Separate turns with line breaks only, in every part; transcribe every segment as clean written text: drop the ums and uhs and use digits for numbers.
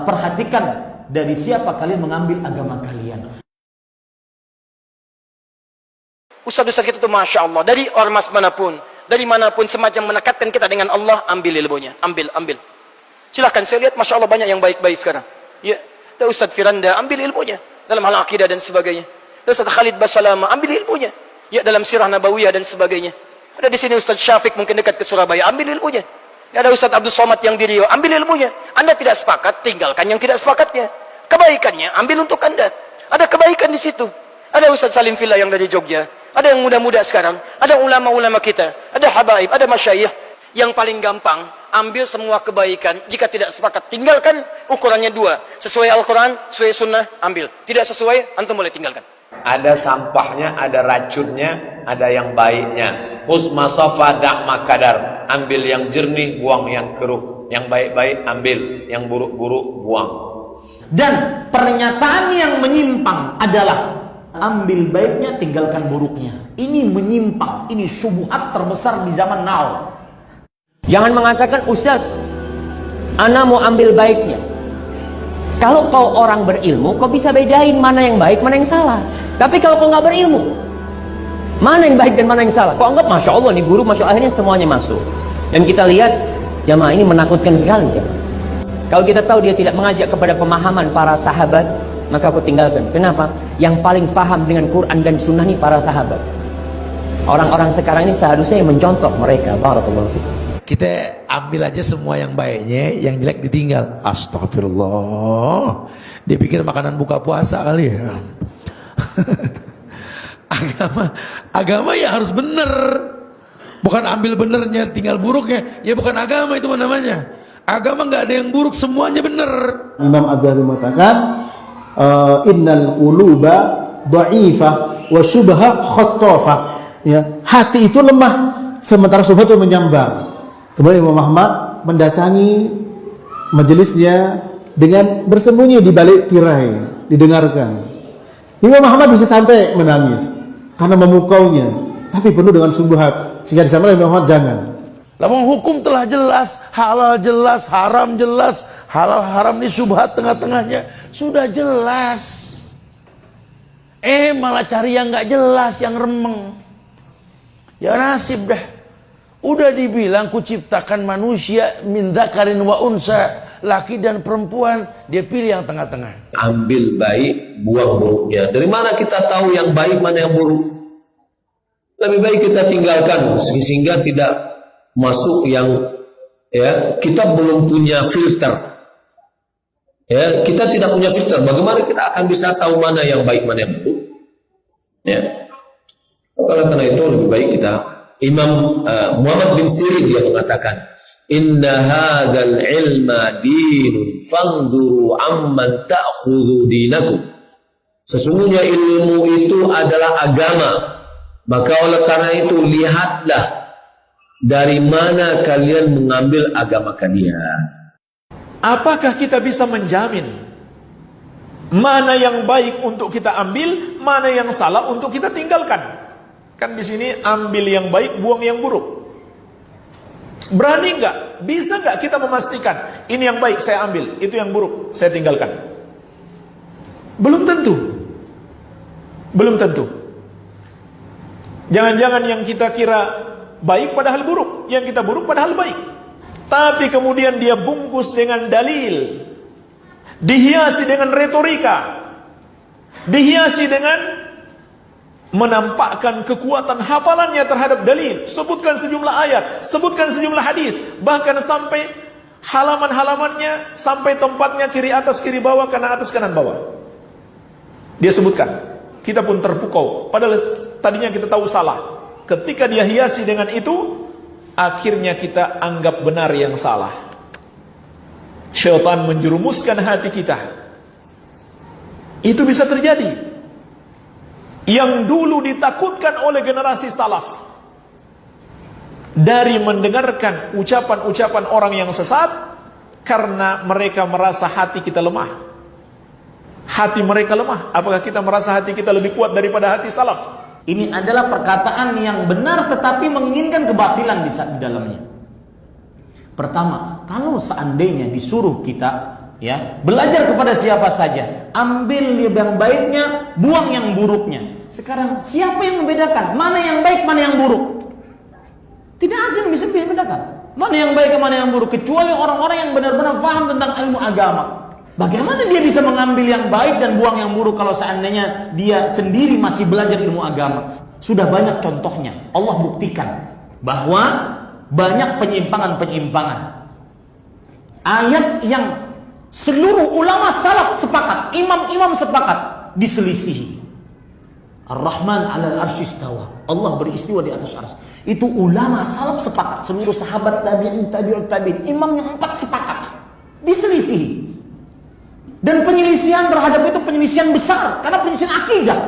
Perhatikan dari siapa kalian mengambil agama kalian.
Ustaz-ustaz kita tuh Masya Allah, dari ormas manapun, dari manapun, semacam menekatkan kita dengan Allah, ambil ilmunya, ambil. Silahkan, saya lihat Masya Allah banyak yang baik-baik sekarang. Ya, ada Ustaz Firanda, ambil ilmunya dalam hal akidah dan sebagainya. Ada Ustaz Khalid Basalama, ambil ilmunya. Ya, dalam sirah nabawiyah dan sebagainya. Ada di sini Ustaz Syafiq mungkin dekat ke Surabaya, ambil ilmunya. Ya, ada Ustaz Abdul Somad yang di Riau, ambil ilmunya. Anda tidak sepakat, tinggalkan yang tidak sepakatnya. Kebaikannya ambil untuk Anda. Ada kebaikan di situ. Ada Ustaz Salim Villa yang dari Jogja. Ada yang muda-muda sekarang, ada ulama-ulama kita, ada habaib, ada masyayikh. Yang paling gampang, ambil semua kebaikan. Jika tidak sepakat, tinggalkan. Ukurannya dua, sesuai Al-Quran, sesuai sunnah, ambil. Tidak sesuai, antum boleh tinggalkan.
Ada sampahnya, ada racunnya, ada yang baiknya. Khusma sofa da'ma kadar. Ambil yang jernih, buang yang keruh. Yang baik-baik ambil, yang buruk-buruk buang.
Dan pernyataan yang menyimpang adalah ambil baiknya, tinggalkan buruknya. Ini menyimpang, ini syubhat terbesar di zaman now.
Jangan mengatakan, Ustaz, ana mau ambil baiknya. Kalau kau orang berilmu, kau bisa bedain mana yang baik, mana yang salah. Tapi kalau kau nggak berilmu, mana yang baik dan mana yang salah? Kau anggap, Masya Allah nih guru, Masya Allah, akhirnya semuanya masuk. Dan kita lihat, jamaah ini menakutkan sekali. Kalau kita tahu dia tidak mengajak kepada pemahaman para sahabat, maka aku tinggalkan. Kenapa? Yang paling paham dengan Quran dan Sunnah ini para sahabat. Orang-orang sekarang ini seharusnya yang mencontoh mereka. Barakallahu fikum.
Kita ambil aja semua yang baiknya, yang jelek ditinggal. Astagfirullah. Dia pikir makanan buka puasa kali ya. Agama ya harus benar. Bukan ambil benernya, tinggal buruknya. Ya bukan agama itu namanya. Agama nggak ada yang buruk, semuanya benar.
Imam Az-Zahabi mengatakan, innal quluba dha'ifah wa syubha khattafah. Ya, hati itu lemah sementara syubhat itu menyambar. Kemudian Imam Ahmad mendatangi majelisnya dengan bersembunyi di balik tirai, didengarkan. Imam Ahmad bisa sampai menangis karena memukaunya, tapi penuh dengan syubhat. Sehingga disampaikan Imam Ahmad, jangan.
Lama hukum telah jelas, halal jelas, haram jelas, halal haram ini syubhat tengah-tengahnya sudah jelas. Malah cari yang nggak jelas, yang remeng. Ya nasib dah. Udah dibilang kuciptakan manusia min dzakarin wa unsa, laki dan perempuan, dia pilih yang tengah-tengah.
Ambil baik, buang buruknya. Dari mana kita tahu yang baik mana yang buruk? Lebih baik kita tinggalkan sehingga tidak masuk yang kita belum punya filter. Ya, kita tidak punya filter. Bagaimana kita akan bisa tahu mana yang baik mana yang buruk? Ya. Oleh karena itu lebih baik kita. Imam Muhammad bin Sirin dia mengatakan, inna hadzal ilma dinun fanzuru amman ta'khudhu dinakum. Sesungguhnya ilmu itu adalah agama. Maka oleh karena itu lihatlah dari mana kalian mengambil agama kalian.
Apakah kita bisa menjamin mana yang baik untuk kita ambil, mana yang salah untuk kita tinggalkan? Kan di sini ambil yang baik, buang yang buruk. Berani nggak? Bisa nggak kita memastikan ini yang baik saya ambil, itu yang buruk saya tinggalkan? Belum tentu. Belum tentu. Jangan-jangan yang kita kira baik padahal buruk, yang kita buruk padahal baik. Tapi kemudian dia bungkus dengan dalil, dihiasi dengan retorika, dihiasi dengan menampakkan kekuatan hafalannya terhadap dalil, sebutkan sejumlah ayat, sebutkan sejumlah hadis, bahkan sampai halaman-halamannya, sampai tempatnya kiri atas, kiri bawah, kanan atas, kanan bawah. Dia sebutkan, kita pun terpukau, padahal tadinya kita tahu salah. Ketika dia hiasi dengan itu, akhirnya kita anggap benar yang salah. Syaitan menjerumuskan hati kita. Itu bisa terjadi. Yang dulu ditakutkan oleh generasi salaf dari mendengarkan ucapan-ucapan orang yang sesat, karena mereka merasa hati kita lemah. Hati mereka lemah. Apakah kita merasa hati kita lebih kuat daripada hati salaf?
Ini adalah perkataan yang benar tetapi menginginkan kebatilan di dalamnya. Pertama, kalau seandainya disuruh kita Ya, belajar kepada siapa saja. Ambil yang baiknya, buang yang buruknya. Sekarang siapa yang membedakan mana yang baik, mana yang buruk? Tidak ada yang bisa membedakan mana yang baik, mana yang buruk, kecuali orang-orang yang benar-benar paham tentang ilmu agama. Bagaimana dia bisa mengambil yang baik dan buang yang buruk kalau seandainya dia sendiri masih belajar ilmu agama? Sudah banyak contohnya. Allah buktikan bahwa banyak penyimpangan-penyimpangan. Ayat yang seluruh ulama salaf sepakat, imam-imam sepakat, diselisihi. Ar-Rahman 'alal arsy istawa. Allah beristiwa di atas arsy. Itu ulama salaf sepakat, seluruh sahabat tabi'in, tabi'ut tabi'in, imam yang 4 sepakat. Diselisihi. Dan penyelisihan terhadap itu penyelisihan besar karena penyelisihan akidah.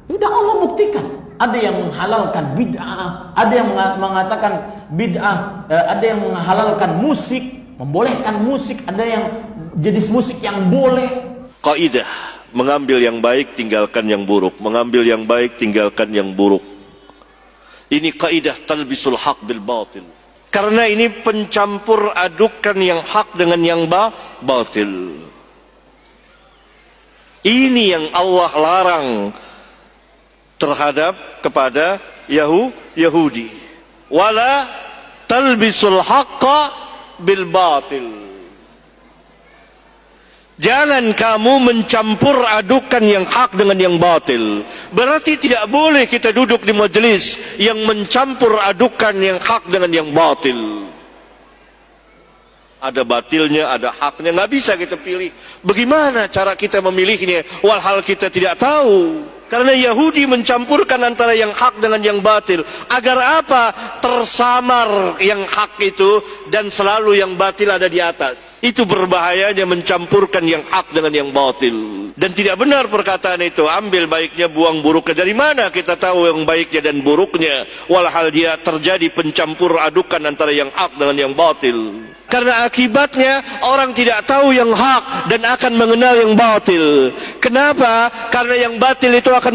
Sudah Allah buktikan. Ada yang menghalalkan bid'ah, ada yang mengatakan bid'ah, ada yang menghalalkan musik, membolehkan musik, ada yang jenis musik yang boleh.
Kaidah, mengambil yang baik, tinggalkan yang buruk. Mengambil yang baik, tinggalkan yang buruk. Ini kaidah talbisul haq bil batil. Karena ini pencampur adukan yang hak dengan yang batil. Ini yang Allah larang terhadap kepada Yahudi. Wala talbisul haqqa bil batil. Jangan kamu mencampur adukan yang hak dengan yang batil. Berarti tidak boleh kita duduk di majelis yang mencampur adukan yang hak dengan yang batil. Ada batilnya, ada haknya, nggak bisa kita pilih. Bagaimana cara kita memilihnya? Walhal kita tidak tahu. Karena Yahudi mencampurkan antara yang hak dengan yang batil. Agar apa? Tersamar yang hak itu dan selalu yang batil ada di atas. Itu berbahayanya mencampurkan yang hak dengan yang batil. Dan tidak benar perkataan itu. Ambil baiknya, buang buruknya. Dari mana kita tahu yang baiknya dan buruknya? Walhal dia terjadi pencampur adukan antara yang hak dengan yang batil. Karena akibatnya orang tidak tahu yang hak dan akan mengenal yang batil. Kenapa? Karena yang batil itu akan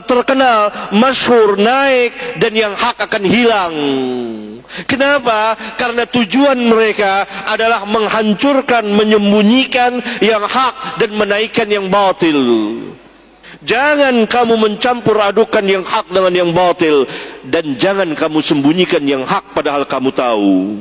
terkenal, masyhur, naik, dan yang hak akan hilang. Kenapa? Karena tujuan mereka adalah menghancurkan, menyembunyikan yang hak dan menaikkan yang batil. Jangan kamu mencampur adukan yang hak dengan yang batil, dan jangan kamu sembunyikan yang hak padahal kamu tahu.